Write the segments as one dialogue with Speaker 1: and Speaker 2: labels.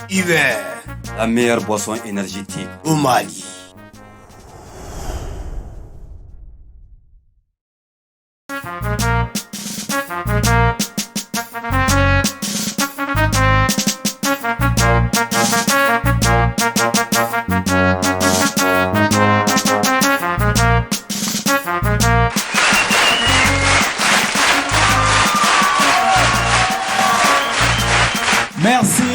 Speaker 1: Uber, la meilleure boisson énergétique au Mali.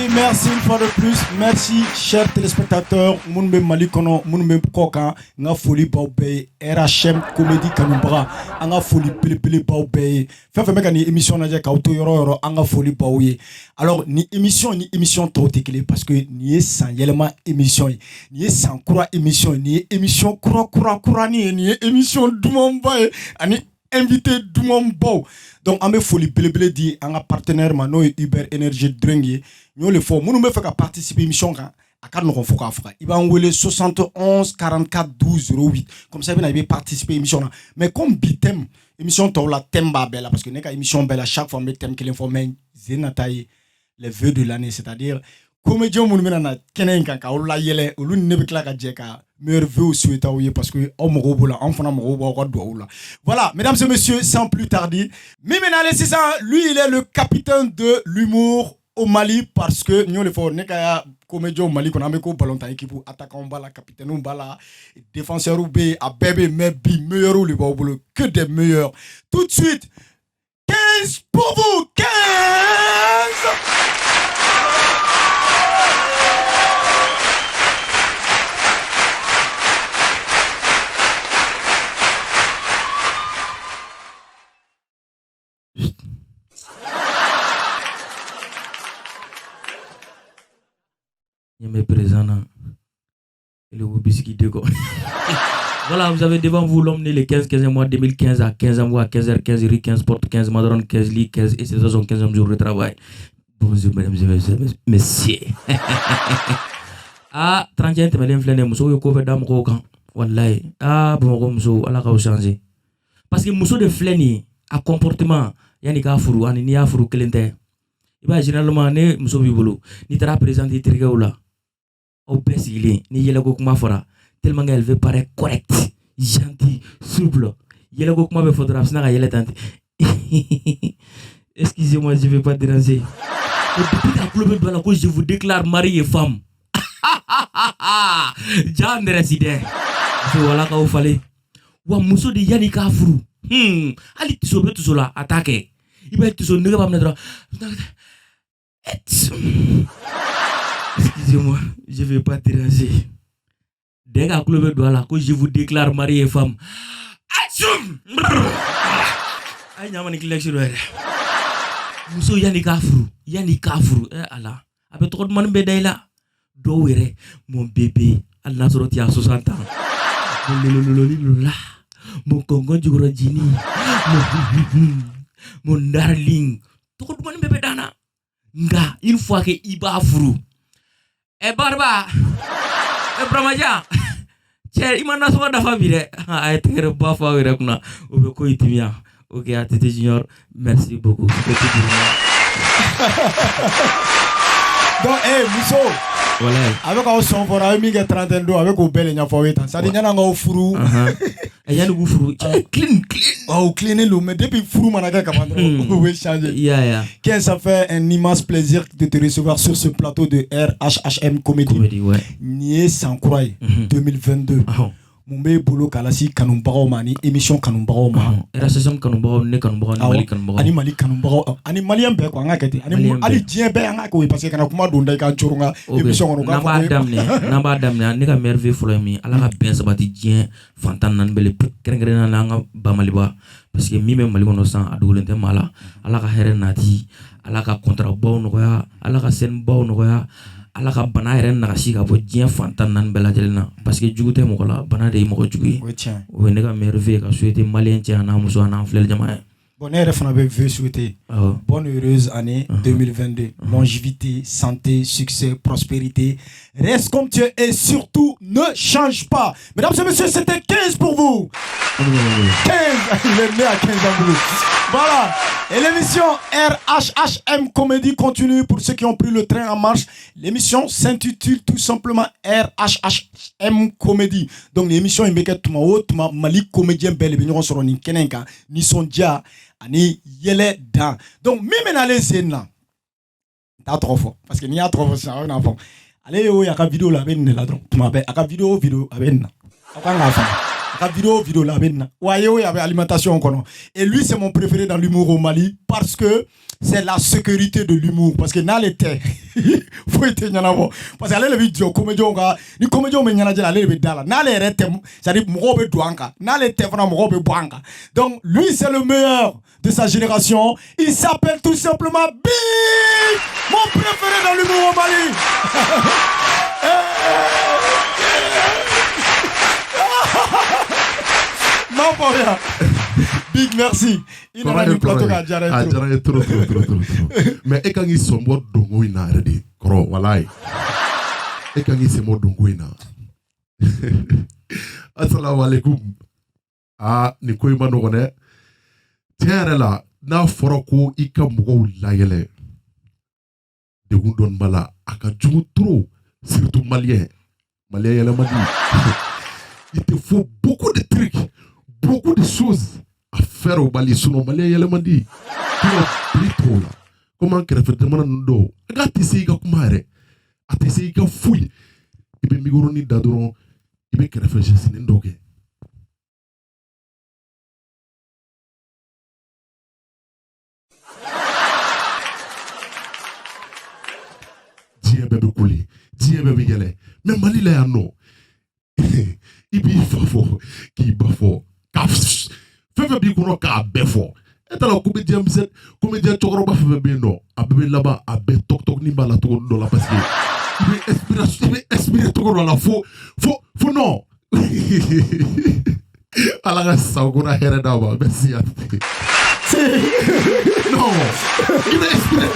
Speaker 2: Merci une fois de plus. Merci, chers téléspectateurs. Mounbe Malikono, Mounbe Koka, nga foli baubé, RHM Comédie Kanumbra, anga foli pili baubé. Fait mec ni émission na ka auto yoro anga foli baouye. Alors ni émission totekele parce que ni sans yelema émission, ni sans kura émission, ni émission kura ni émission dumamba ani invité dumamba. Donc on me folie belebele di anga partenaire mano Uber Energy Drengi. Nous le faut, nous me fait participer à l'émission quand à quand nous faut qu'à faire. Il va envoyer 71 44 12 08. Comme ça, il va participer à l'émission. Mais comme bitem, émission t'as la thème belle parce que n'est qu'à émission belle à chaque fois mais thème qu'il informe zénataille les vœux de l'année, c'est-à-dire comédien mon mena kenen kan ka la yele ou l'une ne la ka meilleur vœu souhaita parce que on robola on fana robola. Voilà, mesdames et messieurs, sans plus tarder, Mimena c'est ça, lui il est le capitaine de l'humour au Mali parce que nous le faut nekaya comédien au Mali qu'on a mis ko ballon ta équipe attaquant bala capitaine ou bala défenseur ou B à bébé mais meilleur ou le bolo que des meilleurs. Tout de suite 15 pour vous 15.
Speaker 3: Mes présents et le Wobisiki de go. Voilà, vous avez devant vous l'homme né le 15e mois 2015 à 15e mois, 15h15, Rick 15 porte 15, Madron 15, Lit 15 et c'est son 15e jour de travail. Bonjour mesdames et messieurs. Ah, 31 te madame flâne muso yo cover dam ko kan. Wallahi. Ah, bon ko muso ala ka changer. Parce que muso de flâne a comportement yani ka furu ani ni ya furu kelente. Iba généralement ne muso bi bolo ni tara présenter trigger au Brésil, ni yelago kuma fora tellement elle veut paraître correcte, gentille, souple. Yelago kuma be photographe na yela tante. Excusez-moi, je vais pas déranger. Depuis la club de la cause, je vous déclare mari et femme. Jean résident. Voilà quand vous fallait. Wa muso de yani ka furu. Ali tiso be tiso la attaquer. Il va tiso ne pas me Excusez-moi, je vais pas déranger. Dès que club de la cause, je vous déclare mari et femme. Atchoum! Aïe, n'a pas ni collection. Muso yani kafuru. Allah. Avec trop de monde bédaï là. Douere, mon bébé. Allah sorot il y a 60 ans. Mon congo du gros Jini. Mon darling. Trop de monde bébé dana. Nga, une fois que iba furu. Barba. Bramaja. Tiens, il m'a n'a pas d'affaire. Ah, et tu pas faire avec nous. Ou bien quoi il t'y Ok, à Tete Junior, merci beaucoup.
Speaker 2: Donc, Mousso,
Speaker 3: voilà.
Speaker 2: avec un son pour un mille 32, avec un bel et ça dit qu'il y a un furu.
Speaker 3: Il y a un furu. Clean.
Speaker 2: Oh, clean l'eau, mais depuis furu, managa, comment on va changer.
Speaker 3: Yeah.
Speaker 2: Ça fait un immense plaisir de te recevoir sur ce plateau de RHM Comédie.
Speaker 3: Ouais.
Speaker 2: Nié sans croire, 2022. Mumbe bolo kalasi kanumbagaw ma ni émission kanumbagaw ma
Speaker 3: RSSM kanumbagaw ne kanumbagaw ni Mali kanumbagaw
Speaker 2: ani Mali kanumbagaw ani malien bɛɛ ko an ka kɛ ten ani diɲɛ bɛɛ an ka kɛ parce que kana kuma don da i ka coron ka émission kɔnɔ
Speaker 3: n'an b'a daminɛ ne ka merveille fɔlɔ ye min Ala ka bɛn sabati diɲɛ fantan naani bɛɛ kɛrɛnkɛrɛnnen na an ka ba Maliba parce que min bɛ Mali kɔnɔ sisan a dogolen tɛ maa la Ala ka hɛrɛ nati Ala ka contrat baw nɔgɔya Ala ka scène baw nɔgɔya Ala ka bana yɛrɛ nagasi ka bɔ diɲɛ fantan naani bɛɛ lajɛlen na parce que jugu tɛ mɔgɔ la bana de ye mɔgɔ jugu ye o ye ne ka merveille ka souhaiter malien cɛ n'a muso n'a filɛli jama ye
Speaker 2: bon ne yɛrɛ fana bɛ vœu souhaiter bonne heureuse année 2022 longévité santé succès prospérité reste comme tu es et surtout ne change pas mesdames et messieurs c'était 15 pour vous 15 il est né à 15 ans voilà et l'émission RHHM Comédie continue pour ceux qui ont pris le train en marche l'émission s'intitule tout simplement RHHM Comédie donc l'émission est mbeke tuma o tuma Mali comédien belle bi ɲɔgɔn sɔrɔ nin kɛnɛ in kan nisɔndiya ani yɛlɛ dan donc min bɛ n'ale sen na n t'a tɔgɔ fɔ parce que n'i y'a tɔgɔ fɔ sisan aw bɛna fɔ ale y'o ye a ka vidéo la a bɛ nin de la dɔrɔn tuma bɛɛ a ka vidéo a bɛ nin na aw kan k'a faamu a ka vidéo la a bɛ nin na wa a ye o ye a bɛ alimentation kɔnɔ et lui c'est mon préféré dans l'humour au Mali parce que c'est la sécurité de l'humour parce que n'ale tɛ foyi tɛ ɲɛnabɔ parce que ale de bɛ jɔ comédiens kan ni comédiens bɛ ɲɛnajɛ la ale de bɛ da la n'ale yɛrɛ tɛ c'est-à-dire mɔgɔw bɛ don an kan n'ale tɛ fana mɔgɔw bɛ bɔ an kan donc lui c'est le meilleur de sa génération il s'appelle tout simplement Big mon préféré dans l'humour au Mali non pas rien Big merci il nana ni plateau ka jara ye
Speaker 4: trop mais e kan k'i sɔnbɔ dongo in na yɛrɛ de kɔrɔ walayi e kan k'i sɛmɔ dongo in na assalamu alaikum nin ko in ma nɔgɔn dɛ tiɲɛ yɛrɛ la n'a fɔra ko i ka mɔgɔw layɛlɛ degun dɔɔni b'a la a ka jugu trop surtout malien yɛlɛma di il te faut beaucoup de trucs beaucoup de choses à faire au Mali sinon malien yɛlɛma di tu vas pris trop là comment kɛrɛfɛ jamana ninnu dɔw a ka tɛ se i ka kuma yɛrɛ a tɛ se i ka foyi i bɛ micro da dɔrɔn i bɛ kɛrɛfɛ jasinin dɔ kɛ diɲɛ bɛɛ bɛ kule diɲɛ bɛɛ bɛ yɛlɛ mais Mali la yan nɔ i b'i fa fɔ k'i ba fɔ ka fɛn fɛn b'i kɔnɔ k'a bɛɛ fɔ e taara comédien cɛkɔrɔba fɛn fɛn bɛ yen nɔ a bɛɛ bɛ laban a bɛɛ tɔgɔtɔgɔnin b'a la cogo dɔ la parce que i bɛ inspirer cogo dɔ la fo non ala ka sankora hɛrɛ d'a ma merci non il est inspiré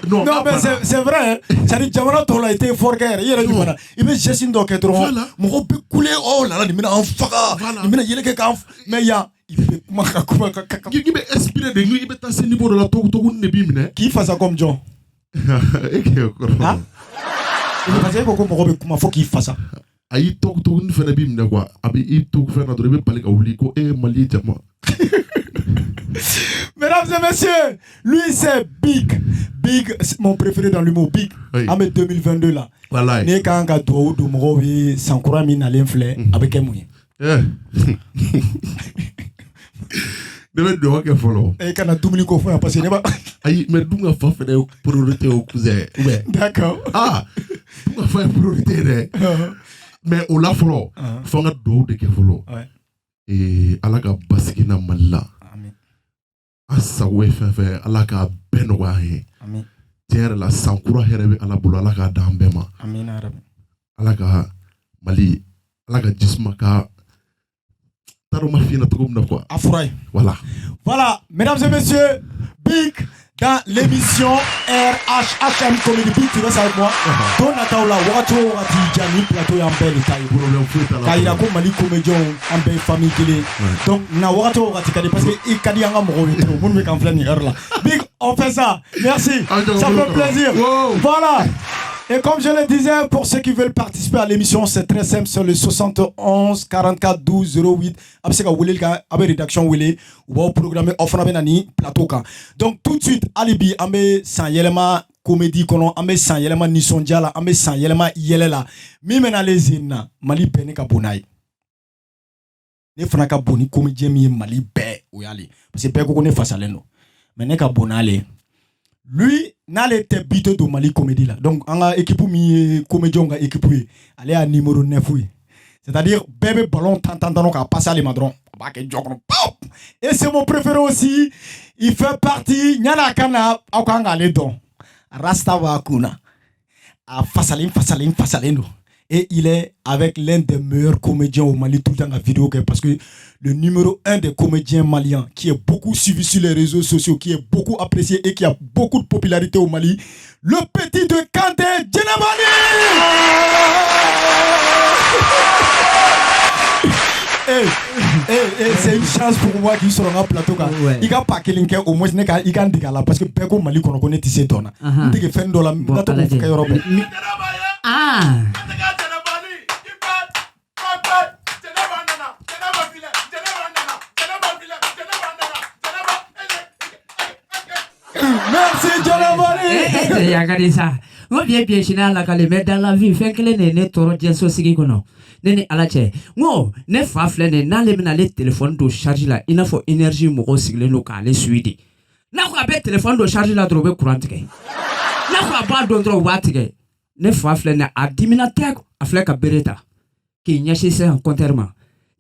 Speaker 2: non mais c'est vrai c'est-à-dire jamana tɔw la i tɛ effort kɛ yɛrɛ i yɛrɛ ɲuman na i bɛ geste dɔ kɛ dɔrɔn mɔgɔw bɛ kule oh là là nin bɛna an faga nin bɛna yɛlɛ kɛ k'an mais yan i bɛ kuma ka
Speaker 4: i bɛ inspiré de i bɛ taa se niveau dɔ la togo de b'i minɛ
Speaker 2: k'i fasa comme jɔn
Speaker 4: e k'e kɔrɔ
Speaker 2: parce que e ko ko mɔgɔ bɛ kuma fo k'i fasa
Speaker 4: a y'i togo fɛnɛ b'i minɛ quoi a bɛ i to fɛn na dɔrɔn i bɛ bali ka wuli ko e Mali jama.
Speaker 2: Mesdames et messieurs, lui c'est Big, mon préféré dans l'humour, Big. En 2022 là.
Speaker 4: Voilà.
Speaker 2: Ne kan ka duwawu don mɔgɔw ye sankura min nalen filɛ a bɛ kɛ mun ye?
Speaker 4: Ne bɛ duwawu kɛ fɔlɔ.
Speaker 2: E kana dumuni ko fɔ yan parce que ne ba.
Speaker 4: Ayi mais dun ka fa fɛnɛ ye priorité o cousin.
Speaker 2: D'accord.
Speaker 4: Dun ka fa ye priorité dɛ. Mais o la fɔlɔ fo an ka duwawu de kɛ fɔlɔ. Ala ka basigi na Mali la. An sago ye fɛn fɛn Ala k'a bɛɛ nɔgɔya an ye. Tiɲɛ yɛrɛ la sankura hɛrɛ bɛ Ala bolo Ala k'a d'an bɛɛ ma. Ala ka Mali Ala ka jisuma ka taro ma fiyɛ na cogo min na quoi.
Speaker 2: A fura ye. Voilà, mesdames et messieurs, Big dans l'émission RHHM Comédie. Big, tu restes avec moi. Don nataw la wagati o wagati jani plateau y'an bɛɛ de ta ye. K'a yira ko Mali comédiens an bɛɛ ye famille kelen. Donc na wagati o wagati ka di parce que i ka di an ka mɔgɔw ye trop minnu bɛ k'an filɛ nin heure la. Big, on fait ça. Merci. Ça fait plaisir. Voilà. Et comme je le disais, pour ceux qui veulent participer à l'émission, c'est très simple, sur le 71 44 12 08. Après, la rédaction, ou va programmer offre nani plateau. Donc, tout de suite, Alibi, ambe sans yelema comédie kono, ambe sans yelema nisondiala, ambe sans yelema yelela. Mimena les inna, Mali bene ka bonai. Ne fana ka boni comédien mi Mali bé, ou yali. Parce que bé ko ne face à l'eno. Mais ne ka bonale. Lui, n'allait était bité de Mali comédie là. Donc, on a équipe mi comédien on a équipe allez à numéro 9 c'est-à-dire bébé ballon tant donc à passer à l'émadron. Et c'est mon préféré aussi. Il fait partie nyana kana akanga le don. Rasta wa kuna. A fasalin no. Et il est avec l'un des meilleurs comédiens au Mali tout le temps en vidéo parce que le numéro 1 des comédiens maliens qui est beaucoup suivi sur les réseaux sociaux, qui est beaucoup apprécié et qui a beaucoup de popularité au Mali, le petit de Kanté Djenabani. C'est une chance pour moi qui sera en plateau. Il a pas quelqu'un au moins il a là parce que Beko Mali qu'on connaît ici donne. Il a fait la
Speaker 5: Ah.
Speaker 2: Merci Djenabani.
Speaker 5: Regardez ça. On vient bien chez la calme dans la vie. Fait que les nés toro jesso sigi kono. Nene alache. Ngo ne fa flene na le mena le téléphone do charge là. Il faut énergie mo sigle no ka le suidi. Na ko abe téléphone do charge là drobe courant ke. Na ko ba do dro wat ke. Ne fa flene a 10 minutes a fleka bereta. Ki nyashi se en compteur.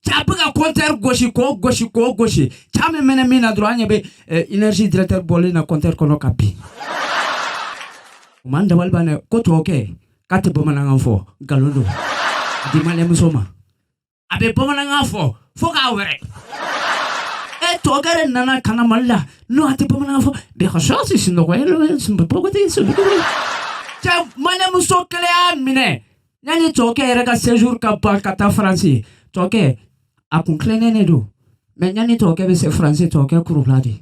Speaker 5: Chabuga compteur gauche gauche. Chame mena mina droit be énergie directeur bolé na compteur kono kapi. Manda walbane ko to okay kate bomana ngafo galondo di male musoma abe bomana ngafo fo ka were e to gare nana kana malla no ate bomana ngafo be khashasi sindo ko elo simbe pogoti so cha mane muso kele amine nani to okay rega séjour ka pa kata français to okay a kunklene ne do mais nani to okay be se français to okay kuruladi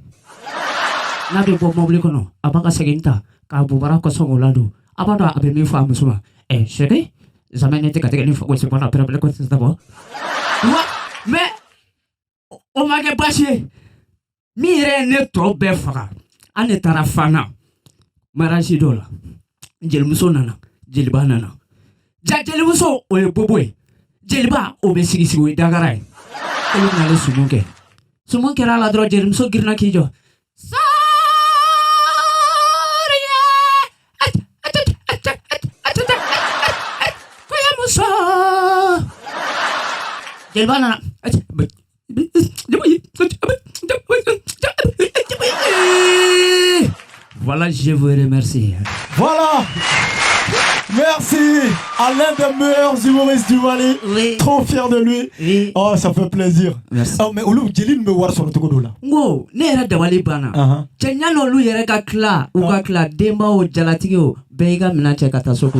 Speaker 5: na be bo mobile kono abaka seginta ka bubara ko songo ladu abada abe mi fa musuma chérie jamais n'était qu'à te fois c'est bon après quoi c'est d'abord mais o ma ke bâché mire ne to be fara ane tarafana maraji dola jelmuso nana jeliba nana jelmuso o e boboe jeliba o be sigi o dagarai o na le sumunke ra la dro jelmuso girna kijo Voilà, je vous remercie.
Speaker 2: Voilà. Merci à l'un des meilleurs humoristes du Mali.
Speaker 5: Oui.
Speaker 2: Trop fier de lui.
Speaker 5: Oui.
Speaker 2: Oh, ça fait plaisir.
Speaker 5: Merci.
Speaker 2: Oh, mais Oulou, Djelin me voir sur le Togo là.
Speaker 5: Ngo, ne era dawali bana. Chenyano lu yere ka kla, uga kla demba o jalatigi o beiga minache katasoko.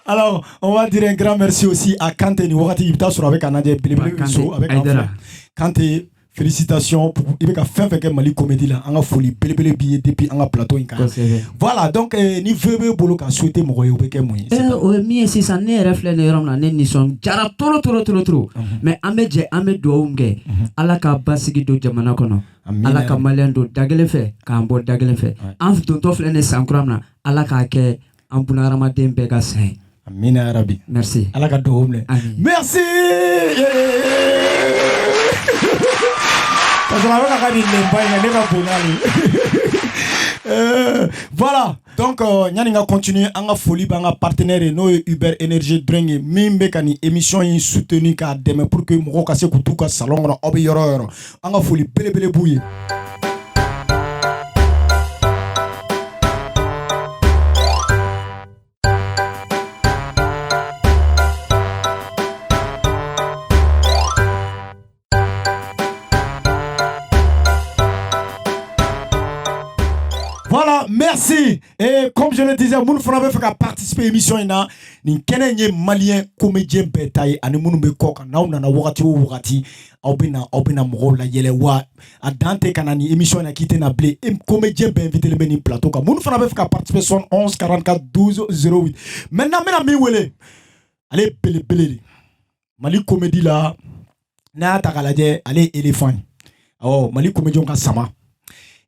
Speaker 2: Alors, on va dire un grand merci aussi à Kanté ni wakati ibta sur avec Anadje Bilibili avec Kanté. Félicitations pour Ibeka fait Mali comédie là en folie belebele billet depuis en plateau in voilà donc ni vebe bolo ka souhaiter mo yo beke mo
Speaker 5: o mi si ça ne reflet ne rom na ne ni son jara toro mais ameje amedo umge ala ka basigi do jamana kono ala ka malen do dagele fe ka ambo dagele fe am do to fle ne sankram na ala ka ke ambuna ramaden be ga sen
Speaker 2: amina arabi
Speaker 5: merci
Speaker 2: ala ka do umle merci voilà donc ñani nga continuer anga folie ba nga partenaire no Uber Energy Drink mimbe kani émission yi soutenu ka demain pour que mo ka se kutu ka salon na obi yoro anga folie belebele bouye. Merci. Et comme je le disais, moun fana bɛ fɛ ka participer émission in na. Nin kɛnɛ ye malien comédien bɛɛ ta ye ani minnu bɛ kɔ kan. N'aw nana wagati o wagati, aw bɛna mɔgɔw lajɛlɛ wa a dan tɛ ka na ni émission in na k'i tɛ na bilen. Comédien bɛɛ invité bɛ nin plateau kan. Mun fana bɛ fɛ ka participer 71 44 12 08. Maintenant n bɛna min wele, ale ye belebele de. Mali comédie la n'a y'a ta k'a lajɛ ale ye éléphant ye. Awɔ Mali comédien ka sama.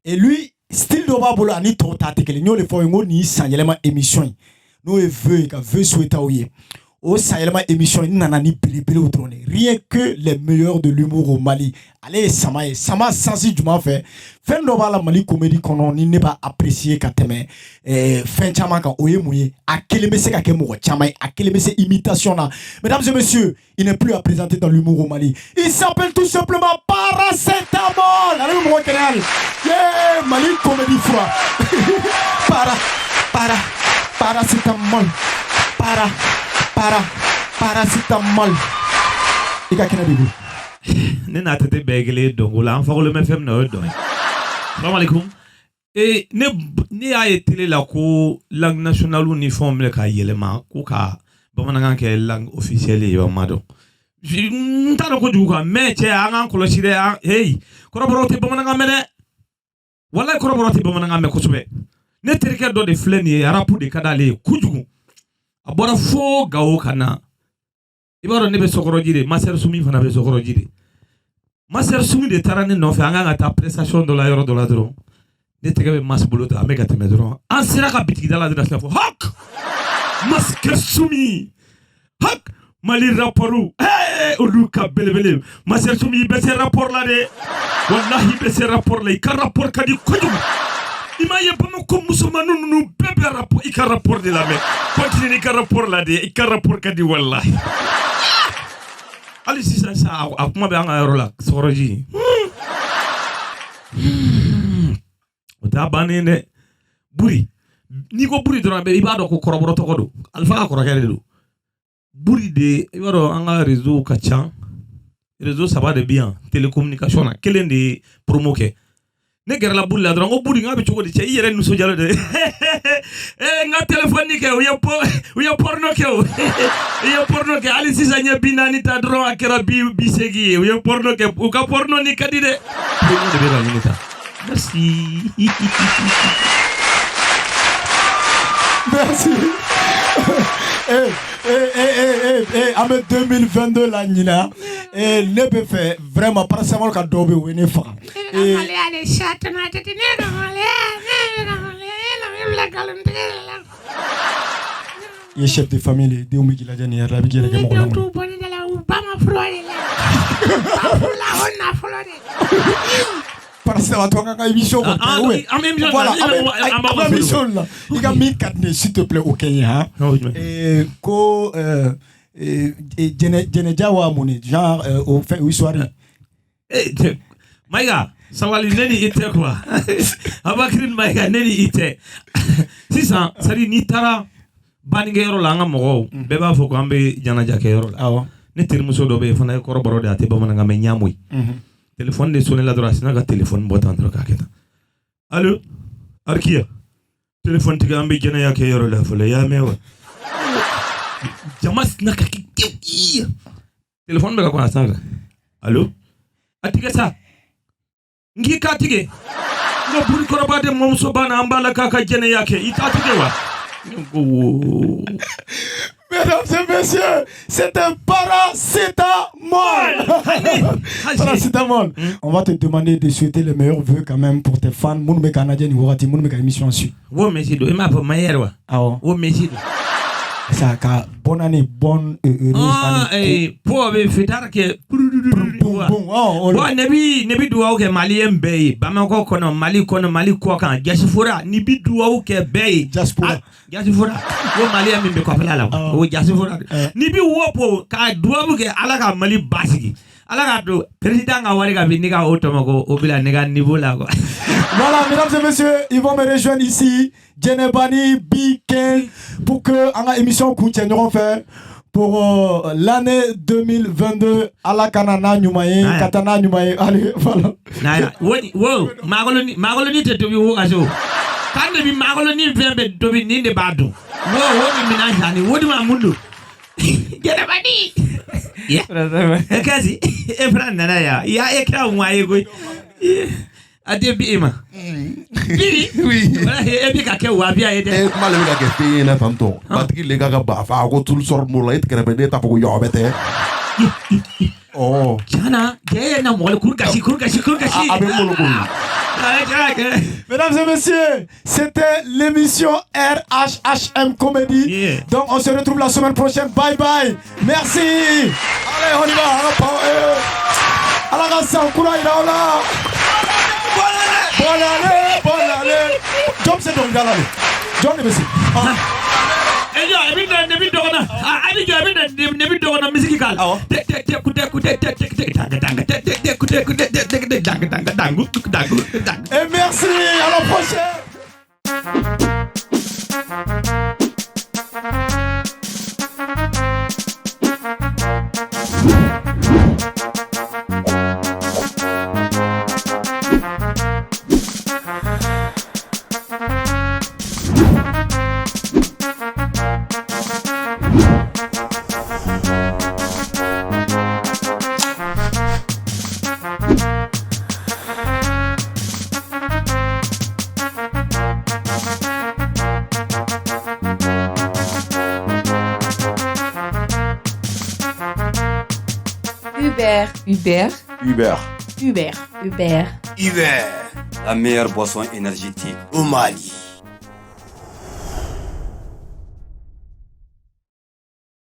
Speaker 2: Et lui style dɔ b'a bolo ani tɔw ta tɛ kelen. N y'o de fɔ n ko nin san yɛlɛma émission in n'o ye vœu ye ka vœu souhaiter aw ye. O san yɛlɛma émission in nana ni belebelew dɔrɔn de. Rien que les meilleurs de l'humour au Mali. Ale ye sama ye. Sama sansi jumɛn fɛ? Fɛn dɔ b'a la Mali comédie kɔnɔ ni ne b'a apprécier ka tɛmɛ fɛn caman kan o ye mun ye? A kelen bɛ se ka kɛ mɔgɔ caman ye. A kelen bɛ se imitation na. Mesdames et messieurs, il n'est plus à présenter dans l'humour au Mali. Il s'appelle tout simplement Paracétamol. Ale bɛ mɔgɔ kɛnɛya de. Yeah, Mali comédie fura. Paracétamol. Paracétamol. I ka kɛnɛ de bolo.
Speaker 6: Ne n'a tete bɛɛ kelen dɔn o la an fagolo mɛ fɛn min na o ye dɔn ye. Salam alaikum. Ne y'a ye télé la ko langue nationale ni fɛnw minɛ k'a yɛlɛma ko ka bamanankan kɛ langue officielle ye o ma dɔn. N t'a dɔn kojugu quoi mais cɛ an k'an kɔlɔsi dɛ hey kɔrɔbɔrɔw tɛ bamanankan mɛn dɛ. Walayi kɔrɔbɔrɔw tɛ bamanankan mɛn kosɛbɛ. Ne terikɛ dɔ de filɛ nin ye arabu de ka d'ale ye kojugu. A bɔra fo Gawo ka na. I b'a dɔn ne bɛ Sokɔrɔji de Maser Sumi fana bɛ Sokɔrɔji de. Maser Sumi de taara ne nɔfɛ an kan ka taa prestation dɔ la yɔrɔ dɔ la dɔrɔn ne tɛgɛ bɛ mas bolo ta an bɛ ka tɛmɛ dɔrɔn an sera ka bitigida la dɔrɔn fɔ hak Maser Sumi hak Mali rapportu olu ka belebele Maser Sumi i bɛ se rapport la de wallahi i bɛ se rapport la i ka rapport ka di kojugu. I m'a ye Bamako musomanninw ninnu bɛɛ bɛ rapport i ka rapport de lamɛn continue i ka rapport la de i ka rapport ka di wallahi. Ali sisan sa a kuma bɛ an ka yɔrɔ la Sokɔrɔji. O t'a bannen dɛ. Buri n'i ko Buri dɔrɔn i b'a dɔn ko kɔrɔbɔrɔ tɔgɔ don Alifa ka kɔrɔkɛ de don. Buri de i b'a dɔn an ka réseau ka ca réseau saba de bɛ yan télécommunication na kelen de ye promo kɛ. Ne gɛrɛla Buri la dɔrɔn ko Buri n k'a bɛ cogo di cɛ i yɛrɛ nisɔndiyalen de n ka téléphone kɛ u ye porno kɛ o u ye porno kɛ hali sisan n ye 40 ta dɔrɔn a kɛra 80 ye u ye porno kɛ u ka porno ni ka di dɛ porno de bɛ ka ɲini ta merci.
Speaker 2: Merci. En 2022 la ɲina ne bɛ fɛ vraiment Paracétamol ka dɔw bɛ o ye ne faga. I ye chef de famille ye denw bɛ k'i lajɛ nin yɛrɛ la i bɛ k'i yɛrɛ kɛ mɔgɔ Paracétamol to an ka émission kɔnɔ. Voilà an bɛ émission la i ka min ka di ne ye s'il te plaît o kɛ n ye han. Ko jɛnɛja wa mun ni genre o fɛn o histoire.
Speaker 6: Mayiga sabali ne ni i tɛ quoi Abakiri Mayiga ne ni i tɛ sisan c'est à dire n'i taara bannikɛyɔrɔ la an ka mɔgɔw bɛɛ b'a fɔ ko an bɛ ɲɛnajɛ kɛyɔrɔ la. Awɔ ne terimuso dɔ bɛ yen fana ye kɔrɔbɔrɔ de a tɛ bamanankan mɛn ɲaamo ye. Téléphone de sonné la dɔrɔn a sinna ka téléphone bɔ tan dɔrɔn k'a kɛ tan. Allo Arikia téléphone tigɛ an bɛ jɛnɛya kɛyɔrɔ la fɔlɔ i y'a mɛn wa. Jama sinna ka kɛ tewu téléphone bɛ ka kɔn a sanfɛ. Allo a tigɛ sa n k'i k'a tigɛ n ka Buri kɔrɔba de mɔmuso banna an b'a la k'a ka jɛnɛya kɛ i t'a tigɛ wa.
Speaker 2: Mesdames et messieurs, c'est un Paracétamol. Paracétamol. On va te demander de souhaiter les meilleurs vœux quand même pour tes fans. Moun be Canadien ni wati moun be ka émission ensuite.
Speaker 6: Wo mesido e ma pa mayer wa.
Speaker 2: Awo.
Speaker 6: Wo mesido.
Speaker 2: Ça ka bonne année, bonne heureuse année.
Speaker 6: Po be fitar ke bon nebi duwaw ke malien beye Bamako kono Mali ko kan jasifura ni bi duwaw ke beye jasifura wo malien min be ko fala la wo jasifura ni bi wopo ka duwaw ke ala ka Mali basigi ala ka do président nga wari ka bi ni ka otomako obila ne ka niveau là quoi.
Speaker 2: Voilà, mesdames et messieurs, ils vont me rejoindre ici, Djenebani, B15, pour que en émission continueront faire pour l'année 2022 à la Kanana Numaye, Katana Numaye, allez, voilà.
Speaker 6: Wow, Magoloni te tobi wo aso. Kan de bi magolo ni vembe dobi ni de badu. Wo mi minajani, wo di mamundo. Gere bani. Yeah. Kazi, e fran nana ya. Ya e kra nwa ego. Ade bi ema. Bi.
Speaker 4: Oui.
Speaker 6: Wala e bi ka ke wa bi aye de.
Speaker 4: E kuma le ka ke pe na tanto. Batiki le ka ba fa ko tul sor mo la it kere be ta ko yo bete. Oh.
Speaker 6: Jana, je na mo le kurgashi.
Speaker 4: Abe mo lo ko.
Speaker 2: Mesdames et messieurs, c'était l'émission RHHM Comedy.
Speaker 6: Yeah.
Speaker 2: Donc on se retrouve la semaine prochaine. Bye bye. Merci. Allez, on y va. Alors, ça, on court là. Bonne année. Job, c'est donc là. John, merci.
Speaker 6: Ejo, ebi dogona. Abi jo ebi dogona musique kal.
Speaker 2: Et merci, à la prochaine.
Speaker 1: Uber, la meilleure boisson énergétique au Mali.